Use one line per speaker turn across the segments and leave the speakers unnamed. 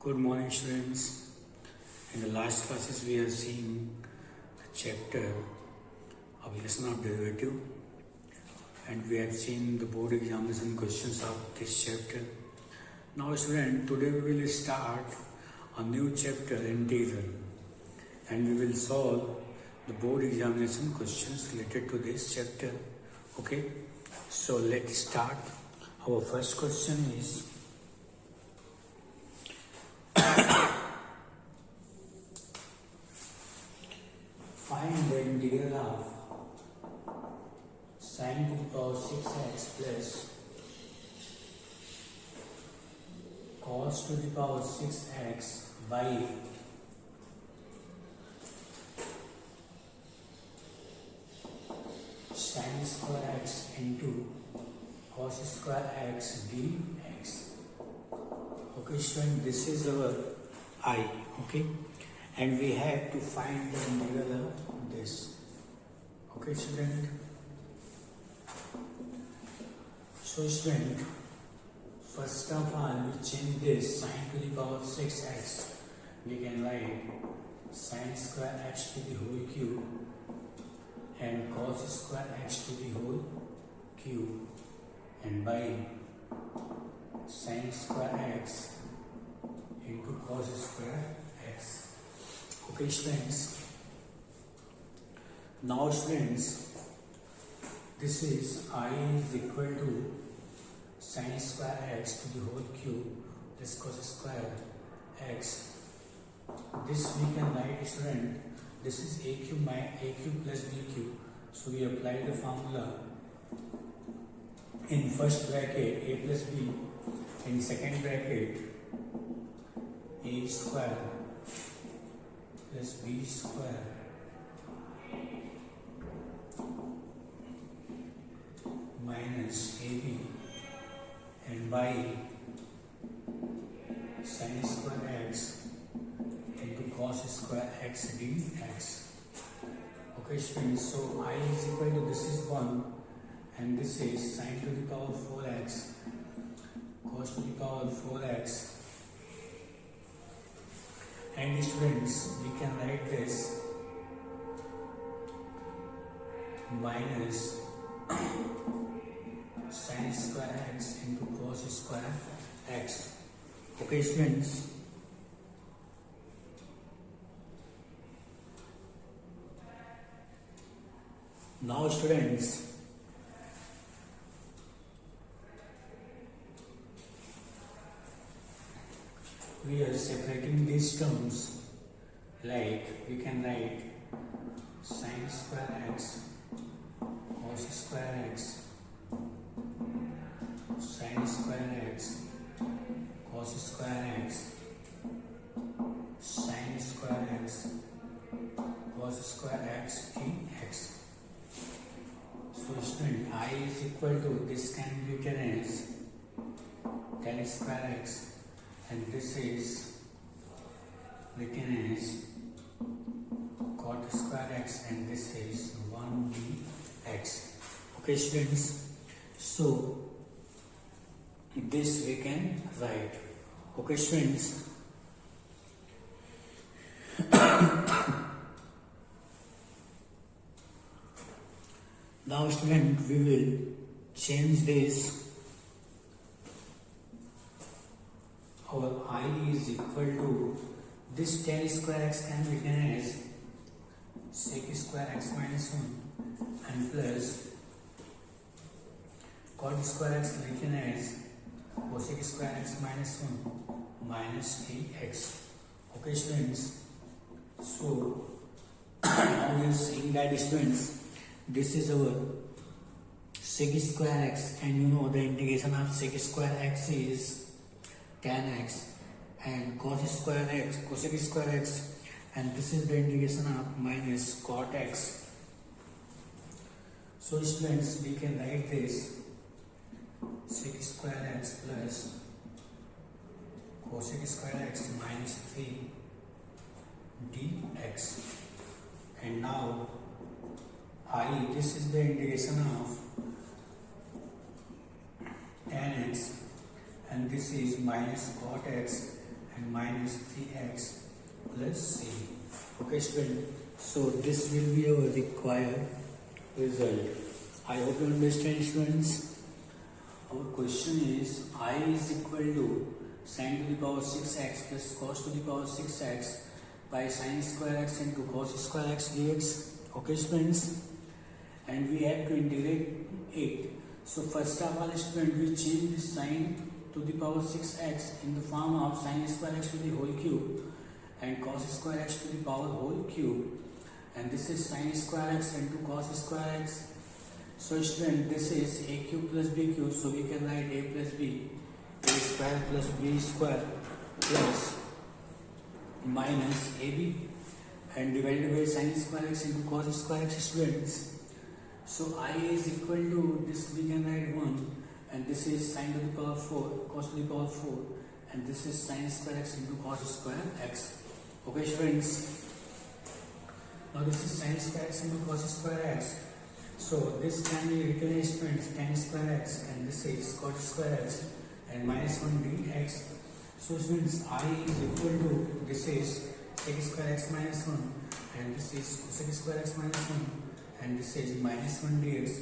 Good morning, students. In the last classes, we have seen the chapter of lesson of derivative, and we have seen the board examination questions of this chapter. Now, student, today we will start a new chapter, integral, and we will solve the board examination questions related to this chapter. Okay, so let's start. Our first question is, find the integral of sin to the power 6x plus cos to the power 6x by sin square x into cos square x dx. Okay, student, this is our I. Okay, and we have to find the integral of this. Okay, student. So, student, first of all, we change this sin to the power 6x. We can write sin square x to the whole cube and cos square x to the whole cube, and by sin square x into cos square x. Okay, students. Now, students, this is I is equal to sin square x to the whole cube plus cos square x. This we can write, student, this is a cube plus b cube. So we apply the formula in first bracket a plus b, in second bracket a square plus b square minus ab, and by sin square x into cos square x dx. Okay, students, so I is equal to, this is 1 and this is sin to the power 4x cos to the power 4x, and students, we can write this minus sin square x into cos square x. Okay, students. Now, students, we are separating these terms, like we can write sin square x cos square x sin square x cos square x sin square x cos square x dx. So, student, I is equal to, this can be written as tan square x, and this is written as cot square x, and this is 1 dx. Okay, students, so this we can write. Okay, students. Now, student, we will change this. Our I is equal to, this tan square x can be written as sec square x minus 1 and plus cot square x written as cosec square x minus 1 minus dx. Okay, students. So now we are seeing that, students, this is our sec square x, and you know the integration of sec square x is tan x, and cos square x, cosec square x, and this is the integration of minus cot x. So, students, we can write this sec square x plus cosec square x minus 3 dx. And now I, this is the integration of tan x, and this is minus cot x, and minus 3x plus c. Okay student, so this will be our required result. I hope you understand students. Our question is I is equal to sin to the power 6x plus cos to the power 6x by sin square x into cos square x dx. Okay students, and we have to integrate it. So first of all student, we change this sin to the power 6x in the form of sin square x to the whole cube and cos square x to the power whole cube, and this is sin square x into cos square x. So student, this is a cube plus b cube, so we can write a plus b, a square plus b square plus minus ab, and divided by sin square x into cos square x students. So I is equal to this, we can write 1, and this is sin to the power 4, cos to the power 4, and this is sin square x into cos square x. Okay students, now this is sin square x into cos square x. So this can be written as tan square x, and this is cos square x, and minus 1 dx. So students, I is equal to, this is sec square x minus 1, and this is cosec square x minus 1, and this is minus 1 dx.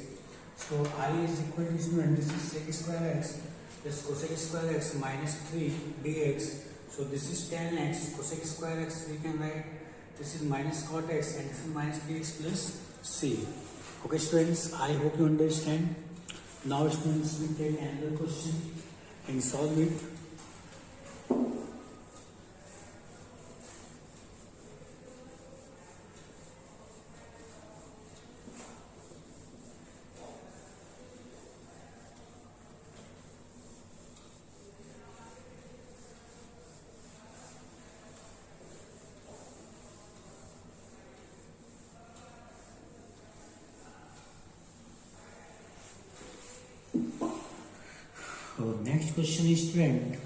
So I is equal to student, this is sec square x plus cosec square x minus 3 dx. So this is tan x, cosec square x we can write, this is minus cot x, and this is minus dx plus c. Okay students, I hope you understand. Now students, we take another question and solve it. Our next question is student,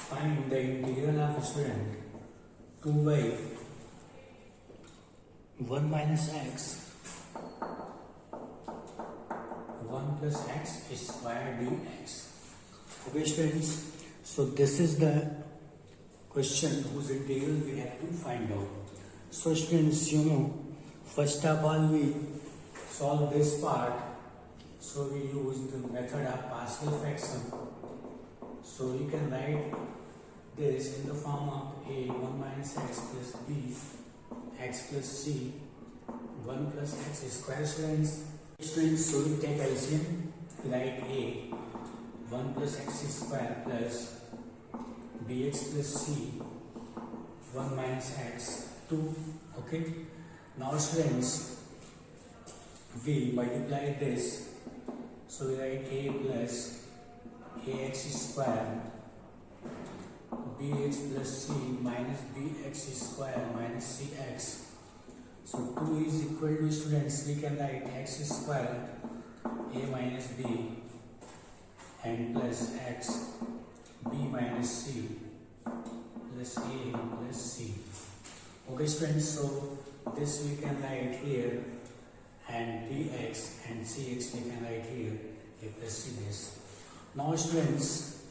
find the integral of student 2 by 1 minus x 1 plus x square dx. Okay students, so this is the question whose integral we have to find out. So students, you know, first of all we solve this part. So we use the method of partial fraction. So you can write this in the form of a 1 minus x plus b x plus c 1 plus x square. Students, so we take LCM, write a 1 plus x square plus bx plus c 1 minus x 2. Okay, now students, we multiply this, so we write a plus ax square bx plus c minus bx square minus cx. So 2 is equal to, students, we can write x square a minus b and plus x b minus c plus a plus c. Okay students, so this we can write here, and bx and cx we can write here, a plus c this. Now students,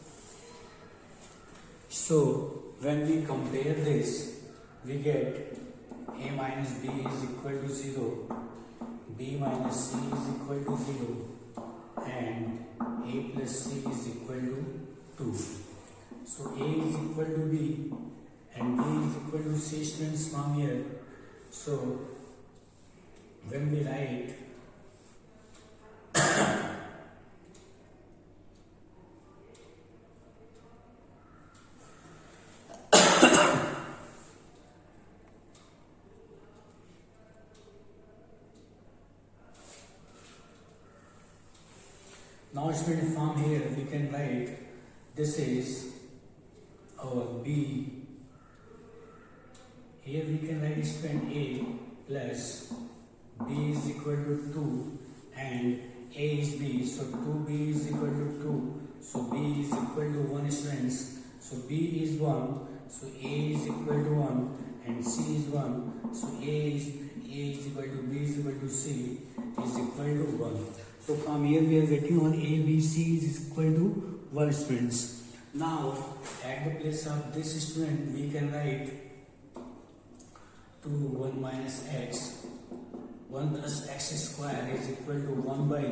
so when we compare this, we get a minus b is equal to 0, b minus c is equal to 0, and a plus c is equal to 2. So a is equal to b and b is equal to c, students, from here. So when we write now student, from here we can write this is our b. Here we can write student a plus b is equal to 2 and A is B, so 2B is equal to 2, so B is equal to 1 students, so B is 1, so A is equal to 1 and C is 1, so A is equal to B is equal to C is equal to 1. So from here we are getting on A, B, C is equal to 1 students. Now at the place of this student we can write 2 1 minus x, 1 plus x square is equal to 1 by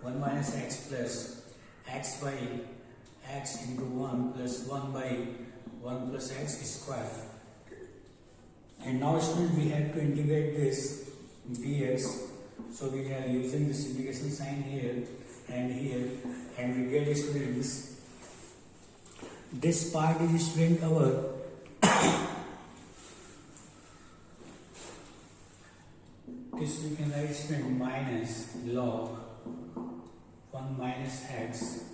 1 minus x plus x by x into 1 plus 1 by 1 plus x square. And now student we have to integrate this dx. So we are using this integration sign here, and we get students. This part is student our this we can write student minus log 1 minus x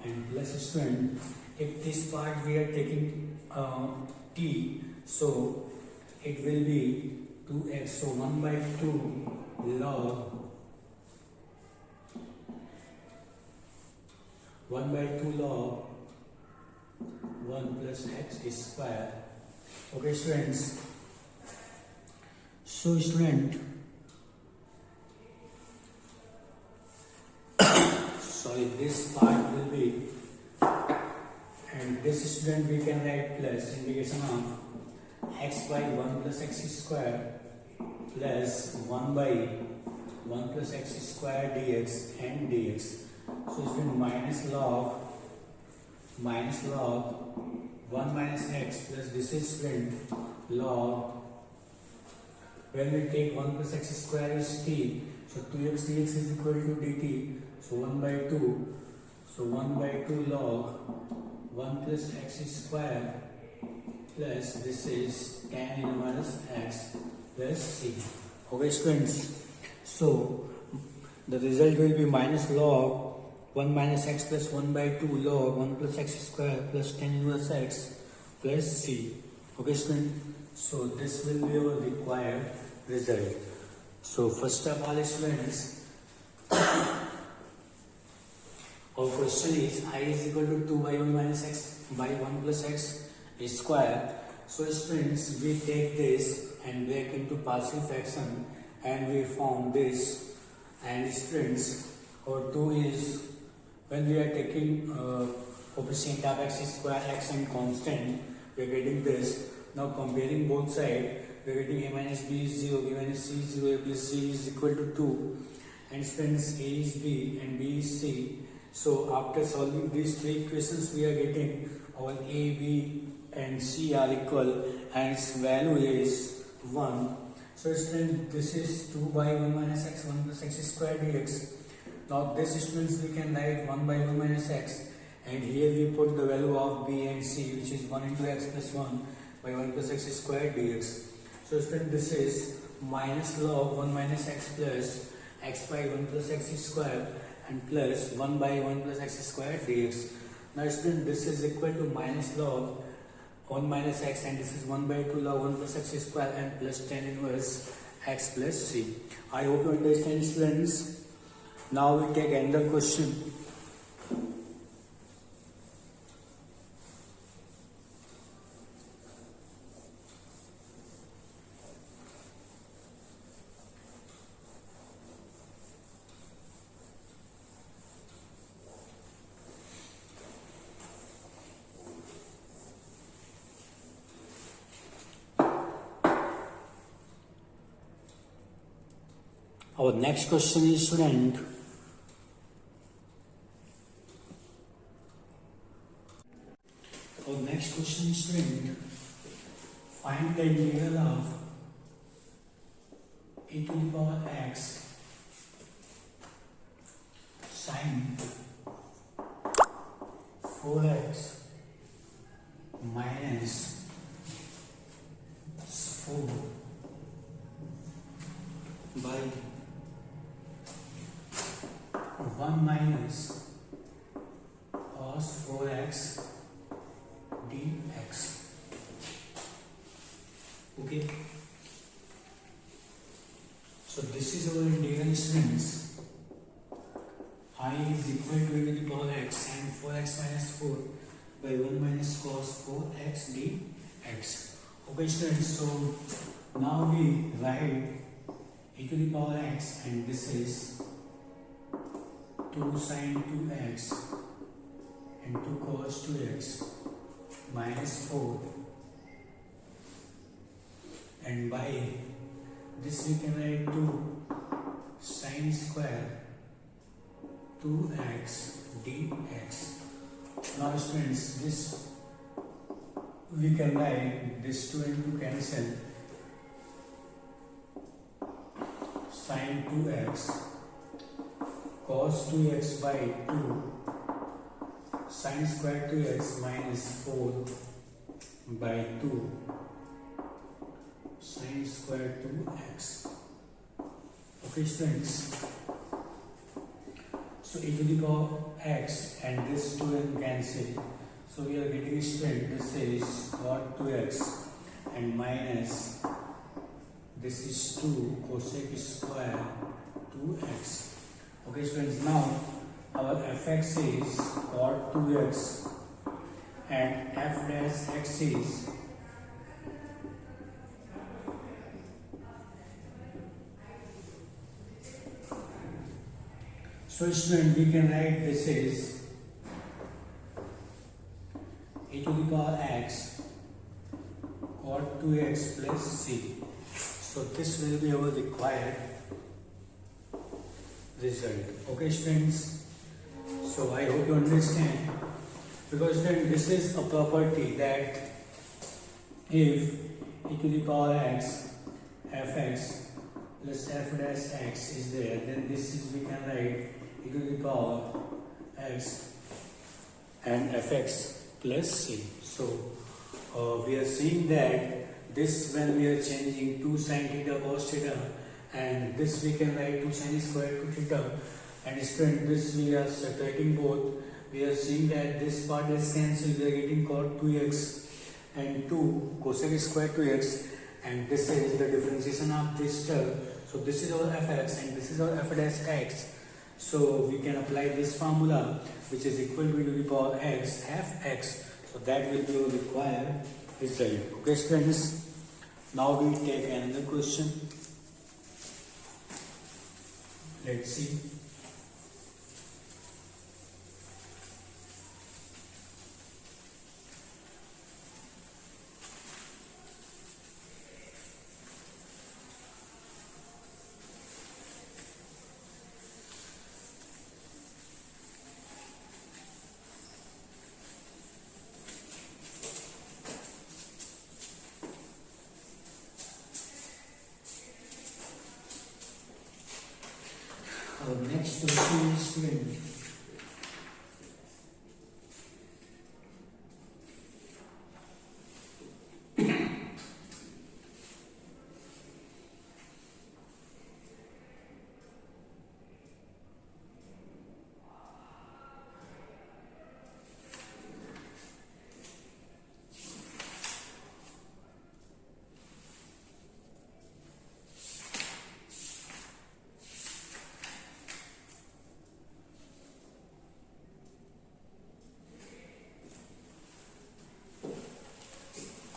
and plus student. If this part we are taking t, so it will be 2x, so 1 by 2 log 1 by 2 log 1 plus x square. Okay students, so student sorry, this part will be, and this student we can write plus integration of x by 1 plus x square plus 1 by 1 plus x square dx and dx. So student minus log 1 minus x plus this is student log, when we take 1 plus x square is t, so 2x dx is equal to dt, so 1 by 2, so 1 by 2 log 1 plus x square plus this is tan inverse x plus c. Okay students, so the result will be minus log 1 minus x plus 1 by 2 log 1 plus x square plus tan inverse x plus c. Okay student, so this will be our required result. So first of all students, our question is I is equal to 2 by 1 minus x by 1 plus x square. So students, we take this and break into partial fraction and we form this. And students, our 2 is, when we are taking coefficient of x square, x and constant, we are getting this. Now comparing both sides, we are getting a minus b is 0, b minus c is 0, a plus c is equal to 2. And students, a is b and b is c. So after solving these three equations, we are getting our a, b and c are equal and its value is 1. So students, this is 2 by 1 minus x 1 plus x square dx. Now this students we can write 1 by 1 minus x, and here we put the value of b and c, which is 1 into x plus 1 by 1 plus x square dx. So students, this is minus log 1 minus x plus x by 1 plus x square and plus 1 by 1 plus x square dx. Now students, this is equal to minus log 1 minus x, and this is 1 by 2 log 1 plus x square and plus tan inverse x plus c. I hope you understand students. Now we take another question. Our next question is student, find the integral of e to the power x sine 4x minus 4 by 1 minus cos 4x dx. Okay, so this is our integral students. students, I is equal to e to the power x and 4x minus 4 by 1 minus cos 4x dx. Okay students, so now we write e to the power x and this is 2 sin 2x and 2 cos 2x minus 4, and by this we can write 2 sin square 2x dx. Now students, this we can write this 2 and 2 cancel, sin 2x cos 2x by 2 sin square 2x minus 4 by 2 sin square 2x. Okay students, so e to the power x and this 2n cancel, so we are getting straight this is cot 2x and minus this is 2 cosec square 2x. Okay students, now our fx is cot 2x and f dash x is so student we can write this is e to the power x cot 2x plus c. So this will be our required result. Okay students, so I hope you understand, because then this is a property that if e to the power x fx plus f dash x is there, then this is we can write e to the power x and fx plus c. So we are seeing that this when we are changing 2 sin theta cos theta, and this we can write 2 sin square 2 theta, and student this we are subtracting both. We are seeing that this part is cancelled, we are getting cot 2x and 2 cosec square 2x, and this is the differentiation of this term. So this is our fx and this is our f dash x. So we can apply this formula, which is equal to e to the power x fx. So that will be our required result. Okay students, now we take another question. Let's see. Our next question is student,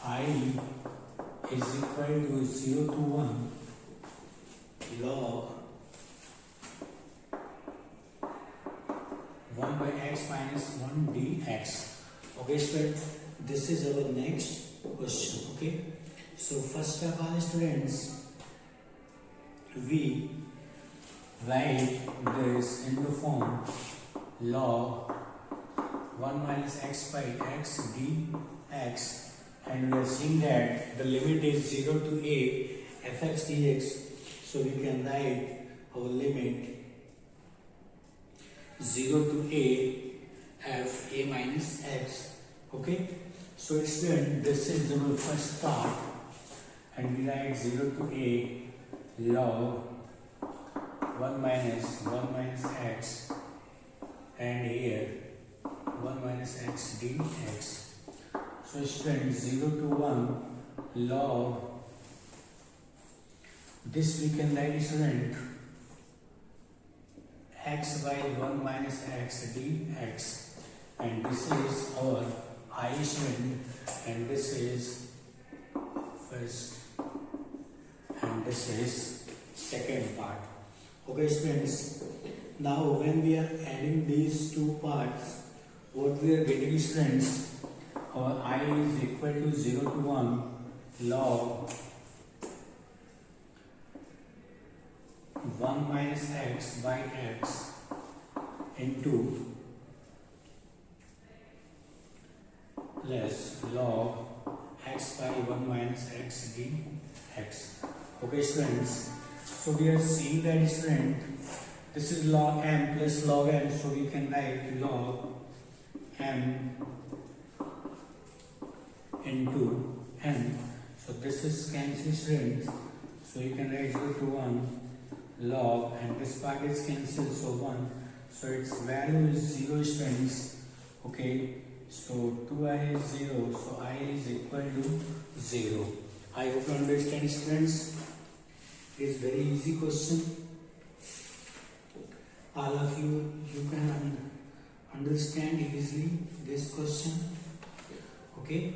I is equal to 0 to 1 log 1 by x minus 1 dx. Okay student, this is our next question. Okay, so first of all students, we write this in the form log 1 minus x by x dx, and we are seeing that the limit is 0 to a fx dx. So we can write our limit 0 to a f a minus x. Okay, so student, this is our first part, and we write 0 to a log 1 minus x, and here 1 minus x dx. So student, 0 to 1 log, this we can write student x by 1 minus x dx, and this is our I student, and this is first and this is second part. Okay students, now when we are adding these two parts, what we are getting students, our I is equal to 0 to 1 log 1 minus x by x into plus log x by 1 minus x dx. Okay students, so we are seeing that student, this is log m plus log n, so we can write log m into n. So this is cancelled students, so you can write 0 to 1 log, and this part is cancelled, so 1, so its value is 0 students. Okay, so 2i is 0, so I is equal to 0. I hope you understand students. It is very easy question. All of you can understand easily this question. Okay,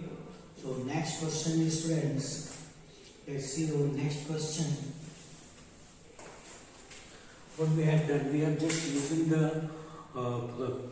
so next question is students, let's see our next question. What we have done, we have just using the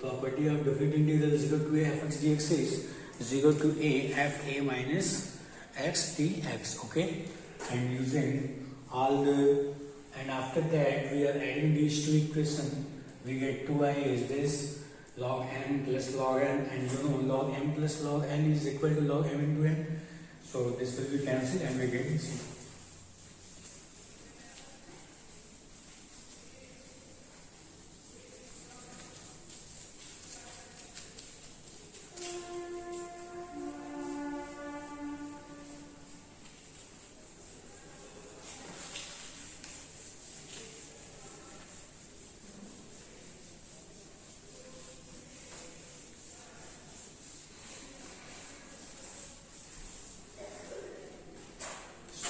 property of definite integral 0 to a fx dx is 0 to a f a minus x dx. Okay, and using all the, and after that we are adding these two equations, we get 2i is this log n plus log n, and you know log m plus log n is equal to log m into n, so this will be cancelled and we get 0.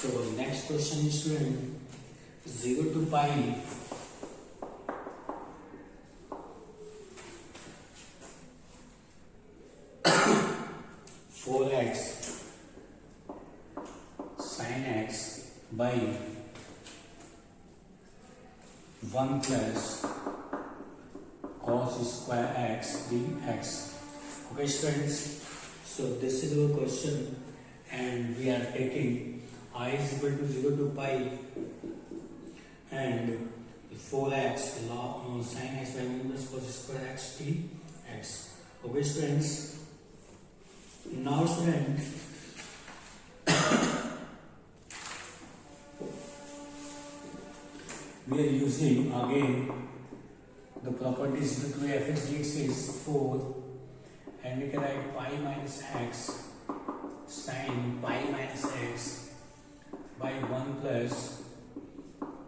So next question is student, 0 to pi four x sin x by 1 plus cos square x dx. Okay students, so this is our question, and we are taking I is equal to 0 to pi and 4x log sin x by 1 plus cos square x dx. Okay students, now student we are using again the properties 0 to fx dx is 4, and we can write pi minus x sin pi minus x by 1 plus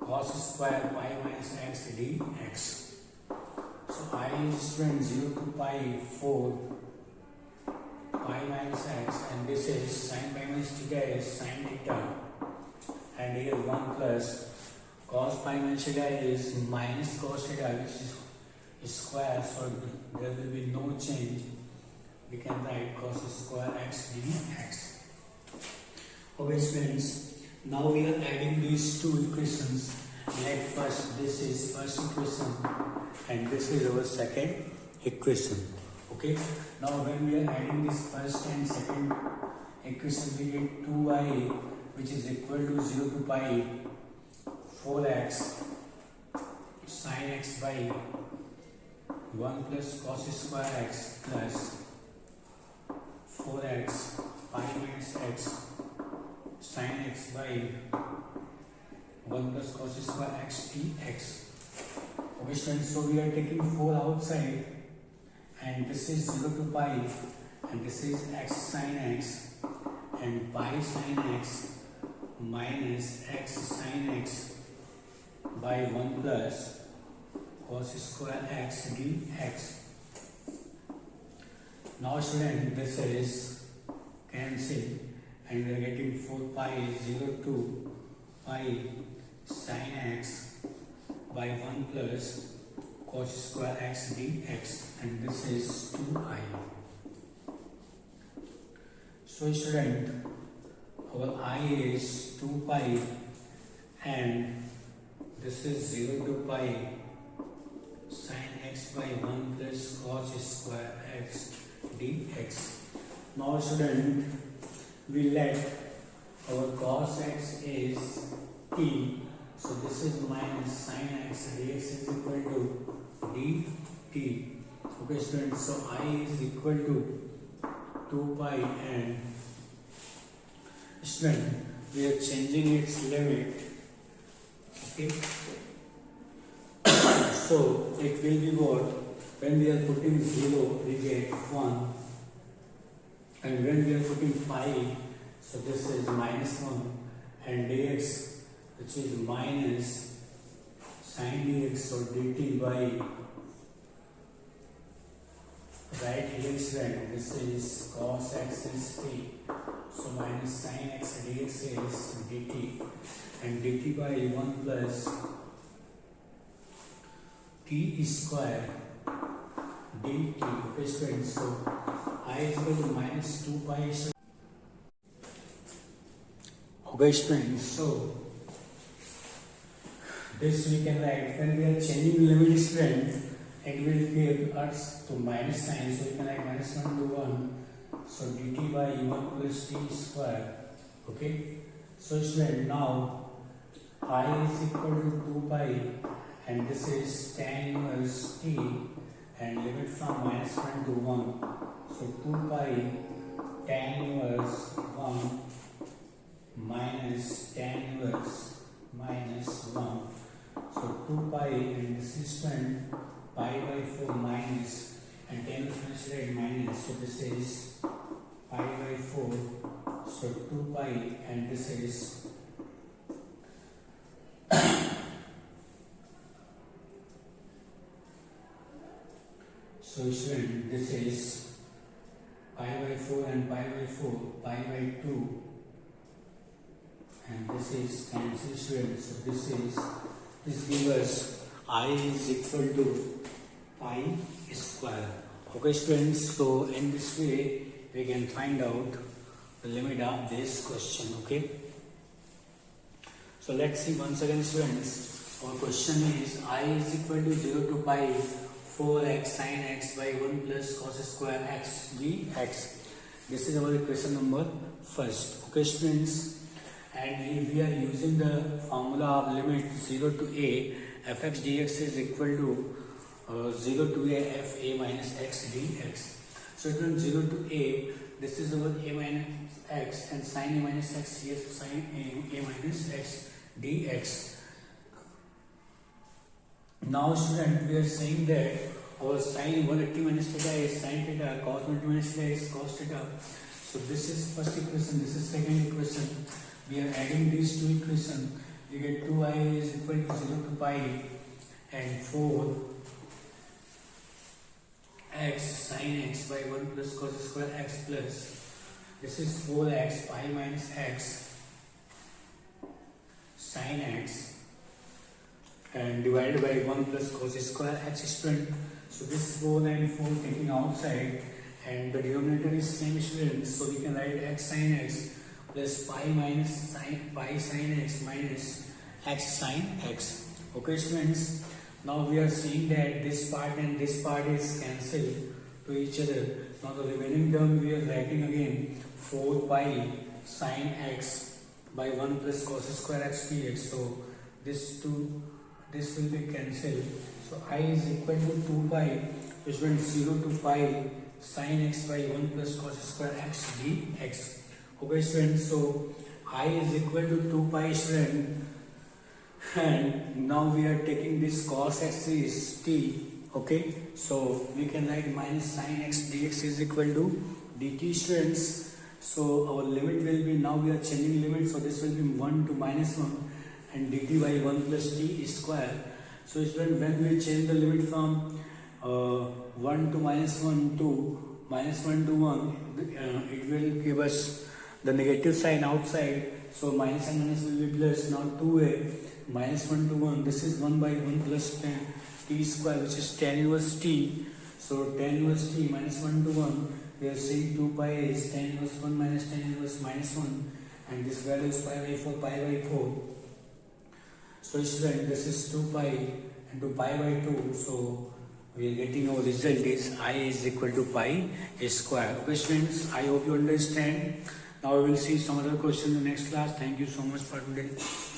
cos square pi minus x dx. So I is student 0 to pi 4 pi minus x, and this is sin pi minus theta is sin theta, and here 1 plus cos pi minus theta is minus cos theta, which is square, so there will be no change. We can write cos square x dx. Okay students, now we are adding these two equations. Like first, this is first equation and this is our second equation. Okay, now when we are adding this first and second equation, we get 2i which is equal to 0 to pi 4x sin x by 1 plus cos square x plus 4x pi minus x sin x by 1 plus cos square x dx. Okay students, so we are taking 4 outside, and this is 0 to pi, and this is x sin x, and pi sin x minus x sin x by 1 plus cos square x dx. Now student, this is cancelled, and we are getting 4 pi 0 to pi sin x by 1 plus cos square x dx, and this is 2I. So student, our I is 2 pi and this is 0 to pi sin x by 1 plus cos square x dx. Now student, we let our cos x is t, so this is minus sin x dx is equal to dt. Okay students, so I is equal to 2 pi and student, we are changing its limit. Okay. So it will be what? When we are putting 0, we get 1. And when we are putting pi, so this is minus 1. And dx, which is minus sin dx, so dt by right here student, this is cos x is t. So minus sin x dx is dt. And dt by 1 plus t square dt. Okay students, so I is equal to minus 2 pi. Okay students, so this we can write when we are changing limit student, it will give us to minus sign, so we can write minus 1 to 1, so dt by 1 plus t square. Okay, so student, now I is equal to 2 pi and this is tan inverse t and limit from minus 1 to 1, so 2 pi tan inverse 1 minus tan inverse minus 1, so 2 pi and this is when pi by 4 minus and tan inverse minus, so this is pi by 4, so 2 pi and this is so student, this is pi by 4 and pi by 4, pi by 2 and this is cancel student, so this gives us I is equal to pi square. Okay students, so in this way we can find out the limit of this question. Okay, so let's see once again students, our question is I is equal to 0 to pi 4x sin x by 1 plus cos square x dx. This is our equation number first. Okay students, and we are using the formula of limit 0 to a fx dx is equal to 0 to a f a minus x dx. So from 0 to a, this is our a minus x and sin a minus x here, sin a minus x dx. Now student, we are saying that our sin 180 minus theta is sin theta, cos 180 minus theta is cos theta. So this is first equation, this is second equation. We are adding these two equations. We get 2i is equal to 0 to pi and 4 x sin x by 1 plus cos square x plus, this is 4x pi minus x sin x and divided by 1 plus cos square x student. So this 4 and 4 taking outside and the denominator is same student, so we can write x sin x plus pi minus pi sin x minus x sin x. Okay students, now we are seeing that this part and this part is cancelled to each other. Now the remaining term we are writing again 4 pi sin x by 1 plus cos square x dx. So this will be cancelled. So I is equal to 2 pi, which means 0 to pi sin x by 1 plus cos square x dx. Okay students, so I is equal to 2 pi student, and now we are taking this cos x is t. Okay, so we can write minus sin x dx is equal to dt students. So our limit will be, now we are changing limit, so this will be 1 to minus 1 and dt by 1 plus t square. So student, when we change the limit from 1 to minus 1 to minus 1 to 1, it will give us the negative sign outside, so minus and minus will be plus. Now 2a minus 1 to 1, this is 1 by 1 plus 10 t square, which is tan inverse t. So tan inverse t minus 1 to 1, we are saying 2 pi is tan inverse 1 minus tan inverse minus 1, and this value is pi by 4, pi by 4. So student, this is 2 pi into pi by 2. So we are getting our result is I is equal to pi square. Okay students, I hope you understand. Now we will see some other questions in the next class. Thank you so much for today.